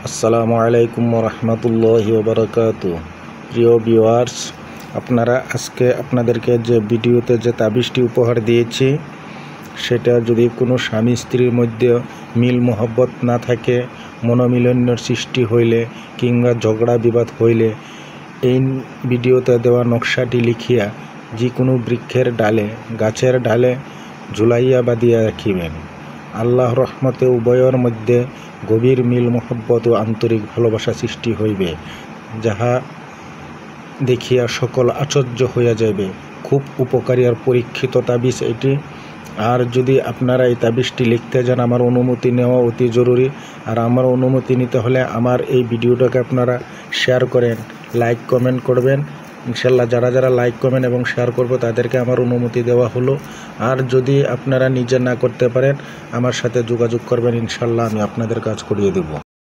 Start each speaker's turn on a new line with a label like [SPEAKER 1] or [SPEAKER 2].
[SPEAKER 1] আসসালামু আলাইকুম রহমতুল্লাহি ওয়া বারাকাতুহু। প্রিয় ভিউয়ার্স, আপনারা আজকে আপনাদেরকে যে ভিডিওতে যে তাবিজটি উপহার দিয়েছি, সেটা যদি কোনো স্বামী স্ত্রীর মধ্যে মিল মোহব্বত না থাকে, মনোমালিন্যের সৃষ্টি হইলে কিংবা ঝগড়া বিবাদ হইলে এই ভিডিওতে দেওয়া নকশাটি লিখিয়া যে কোনো বৃক্ষের ডালে, গাছের ডালে ঝুলাইয়া বাঁধিয়া রাখিবেন। আল্লাহর রহমতে উভয়ের মধ্যে গভীর মিল মোহব্বত ও আন্তরিক ভালোবাসা সৃষ্টি হইবে, যাহা দেখিয়া সকল আশ্চর্য হইয়া যাইবে। খুব উপকারী আর পরীক্ষিত তাবিজ এটি। আর যদি আপনারা এই তাবিজটি লিখতে যান, আমার অনুমতি নেওয়া অতি জরুরি। আর আমার অনুমতি নিতে হলে আমার এই ভিডিওটাকে আপনারা শেয়ার করেন, লাইক কমেন্ট করবেন। ইনশাল্লাহ যারা যারা লাইক কমেন্ট এবং শেয়ার করবো তাদেরকে আমার অনুমতি দেওয়া হলো। আর যদি আপনারা নিজে না করতে পারেন, আমার সাথে যোগাযোগ করবেন, ইনশাল্লাহ আমি আপনাদের কাজ করিয়ে দেব।